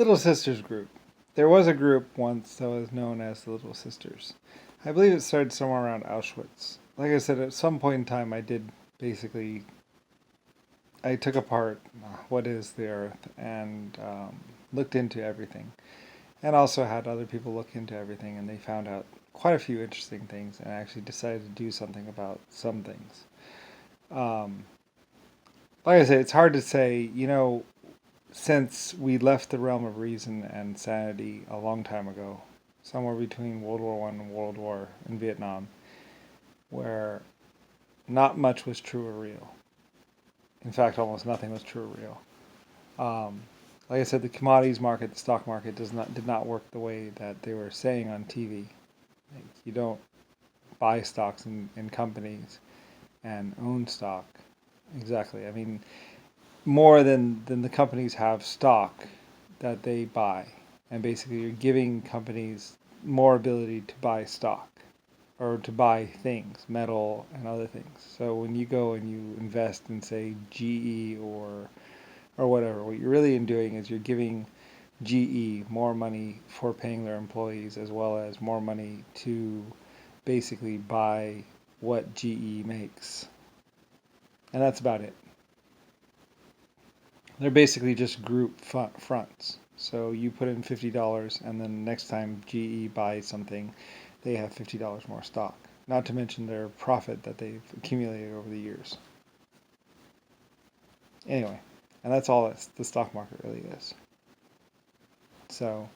Little Sisters group. There was a group once that was known as the Little Sisters. I believe it started somewhere around Auschwitz. Like I said, at some point in time, I did basically. I took apart what is the Earth and looked into everything, and also had other people look into everything, and they found out quite a few interesting things, and actually decided to do something about some things. Um, like I said, it's hard to say. Since we left the realm of reason and sanity a long time ago, somewhere between World War One and World War in Vietnam, where not much was true or real. In fact, almost nothing was true or real. Um, like I said, the commodities market, the stock market, did not work the way that they were saying on TV. Like, you don't buy stocks in companies and own stock. Exactly. I mean, more than the companies have stock that they buy. And basically, you're giving companies more ability to buy stock or to buy things, metal and other things. So when you go and you invest in, say, GE or whatever, what you're really doing is you're giving GE more money for paying their employees as well as more money to basically buy what GE makes. And that's about it. They're basically just group fronts. So you put in $50, and then next time GE buys something, they have $50 more stock. Not to mention their profit that they've accumulated over the years. Anyway, and that's all the stock market really is. So,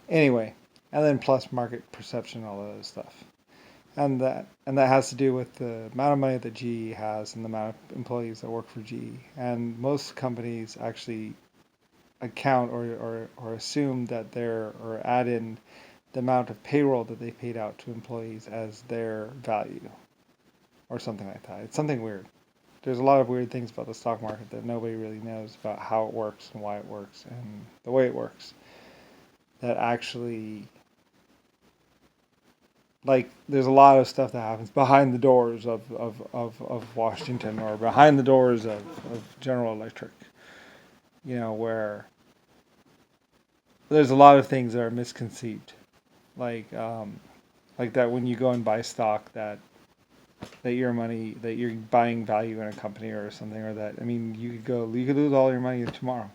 anyway, and then plus market perception, all that other stuff. And that has to do with the amount of money that GE has and the amount of employees that work for GE. And most companies actually account or assume that they're or add in the amount of payroll that they paid out to employees as their value or something like that. It's something weird. There's a lot of weird things about the stock market that nobody really knows about how it works and why it works and the way it works. That actually, like, there's a lot of stuff that happens behind the doors of Washington or behind the doors of General Electric, where there's a lot of things that are misconceived. Like, like that when you go and buy stock that your money that you're buying value in a company or something, or that, I mean, you could lose all your money tomorrow.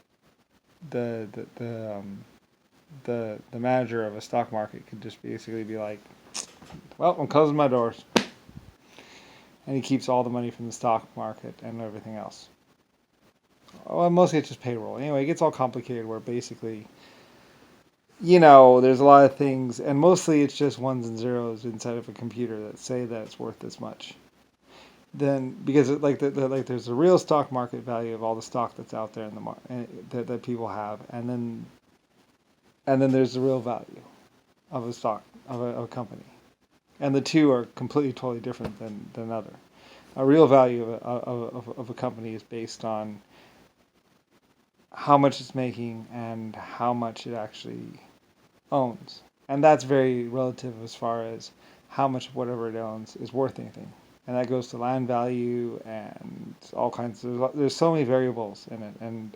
The manager of a stock market could just basically be like, well, I'm closing my doors, and he keeps all the money from the stock market and everything else. Well, mostly it's just payroll. Anyway, it gets all complicated where basically, there's a lot of things, and mostly it's just ones and zeros inside of a computer that say that it's worth this much. Then, because like there's a real stock market value of all the stock that's out there in the market that people have, and then there's the real value of a stock of a company, and the two are completely totally different than other. A real value of a company is based on how much it's making and how much it actually owns. And that's very relative as far as how much of whatever it owns is worth anything. And that goes to land value and all kinds of, there's so many variables in it. And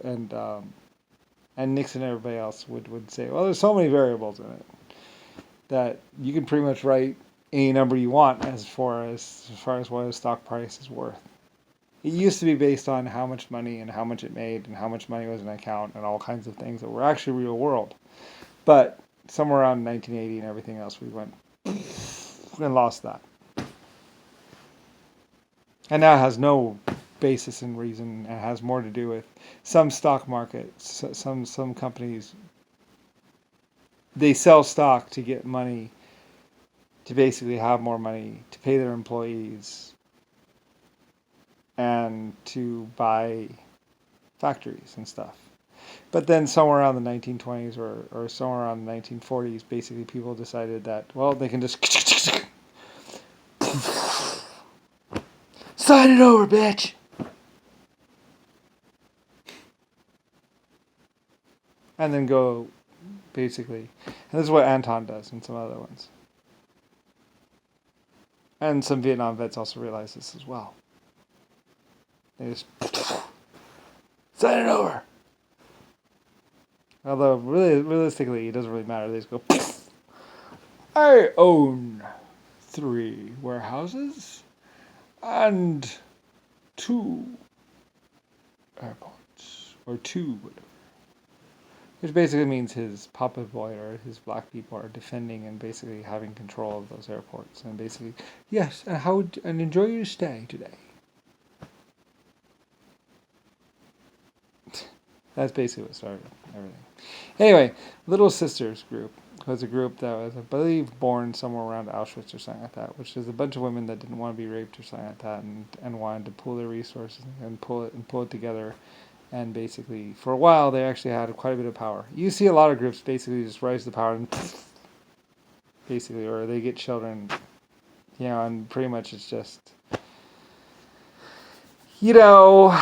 Nixon and everybody else would say, well, there's so many variables in it that you can pretty much write any number you want as far as what a stock price is worth. It used to be based on how much money and how much it made and how much money was in an account and all kinds of things that were actually real world. But somewhere around 1980 and everything else, we went and lost that. And now it has no basis in reason. It has more to do with some stock markets, some companies. They sell stock to get money, to basically have more money, to pay their employees, and to buy factories and stuff. But then somewhere around the 1920s or somewhere around the 1940s, basically people decided that, well, they can just sign it over, bitch. And then go, basically. And this is what Anton does and some other ones. And some Vietnam vets also realize this as well. They just sign it over. Although, really, realistically, it doesn't really matter. They just go, I own 3 warehouses and 2 airports. Or 2, whatever. Which basically means his Papa Boy or his black people are defending and basically having control of those airports. And basically, yes, and enjoy your stay today. That's basically what started everything. Anyway, Little Sisters group was a group that was, I believe, born somewhere around Auschwitz or something like that, which is a bunch of women that didn't want to be raped or something like that, and wanted to pool their resources and pull it together. And basically, for a while, they actually had quite a bit of power. You see a lot of groups basically just rise to power and basically, or they get children, and pretty much it's just, you know,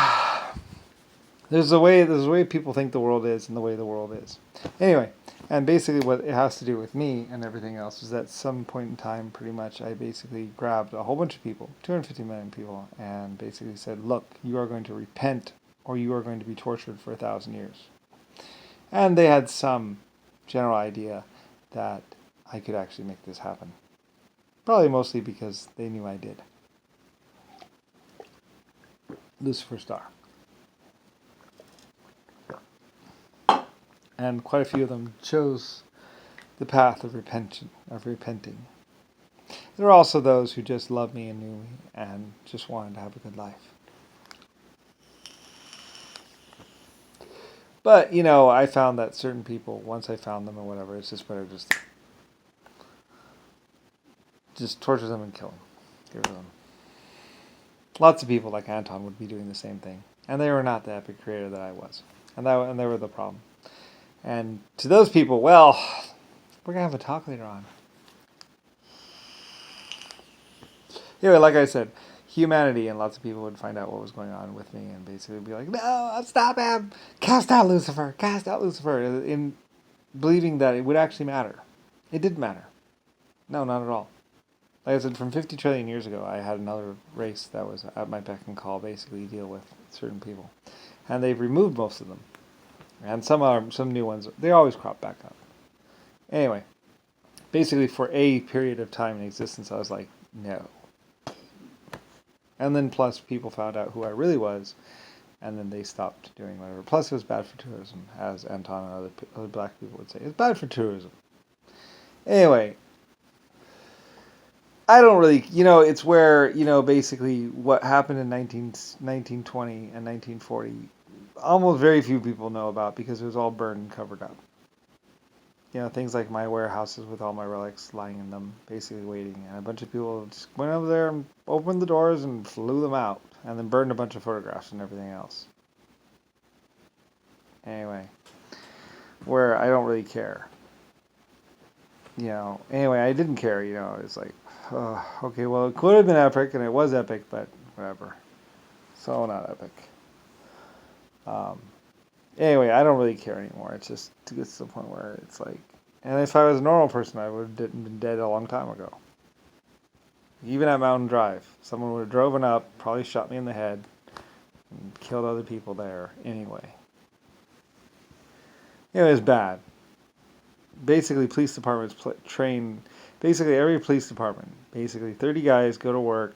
there's a way people think the world is and the way the world is. Anyway, and basically what it has to do with me and everything else is that at some point in time, pretty much, I basically grabbed a whole bunch of people, 250 million people, and basically said, look, you are going to repent or you are going to be tortured for 1,000 years. And they had some general idea that I could actually make this happen. Probably mostly because they knew I did. Lucifer Star. And quite a few of them chose the path of repenting. There are also those who just loved me and knew me and just wanted to have a good life. But, I found that certain people, once I found them or whatever, it's just better just torture them and kill them. Get rid of them. Lots of people like Anton would be doing the same thing. And they were not the epic creator that I was. And they were the problem. And to those people, well, we're going to have a talk later on. Anyway, like I said, humanity and lots of people would find out what was going on with me and basically be like, no, stop him! Cast out Lucifer! Cast out Lucifer! In believing that it would actually matter. It didn't matter. No, not at all. Like I said, from 50 trillion years ago, I had another race that was at my beck and call, basically deal with certain people. And they've removed most of them. And some new ones, they always crop back up. Anyway, basically for a period of time in existence, I was like, no. And then plus people found out who I really was, and then they stopped doing whatever. Plus it was bad for tourism, as Anton and other black people would say. It's bad for tourism. Anyway, I don't really, it's where, basically what happened in 1920 and 1940, almost very few people know about because it was all burned and covered up. Things like my warehouses with all my relics lying in them, basically waiting. And a bunch of people just went over there and opened the doors and flew them out. And then burned a bunch of photographs and everything else. Anyway, where I don't really care. Anyway, I didn't care, it's like, okay, well, it could have been epic, and it was epic, but whatever. So not epic. Anyway, I don't really care anymore. It's just to get to the point where it's like, and if I was a normal person, I would have been dead a long time ago. Even at Mountain Drive, someone would have driven up, probably shot me in the head, and killed other people there anyway. It was bad. Basically, police departments train, basically every police department, basically 30 guys go to work,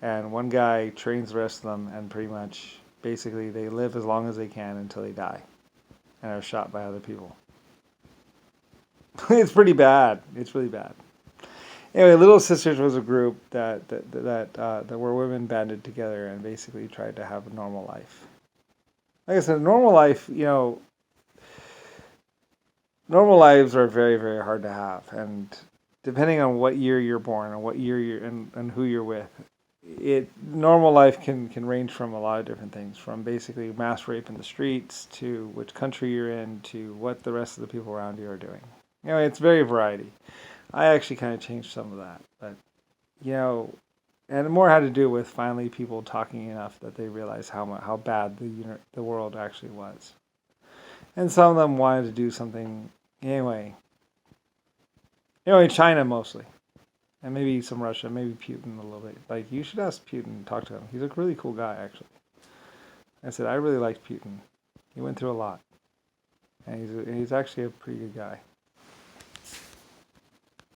and one guy trains the rest of them, and pretty much, basically, they live as long as they can until they die, and are shot by other people. It's pretty bad. It's really bad. Anyway, Little Sisters was a group that were women banded together and basically tried to have a normal life. Like I said, normal life, normal lives are very, very hard to have, and depending on what year you're born and what year you're and who you're with, normal life can range from a lot of different things, from basically mass rape in the streets to which country you're in to what the rest of the people around you are doing. It's very variety. I actually kind of changed some of that, but and it more had to do with finally people talking enough that they realized how bad the world actually was. And some of them wanted to do something anyway. China mostly. And maybe some Russia, maybe Putin a little bit. Like, you should ask Putin, talk to him. He's a really cool guy, actually. I said, I really liked Putin. He went through a lot. and he's actually a pretty good guy.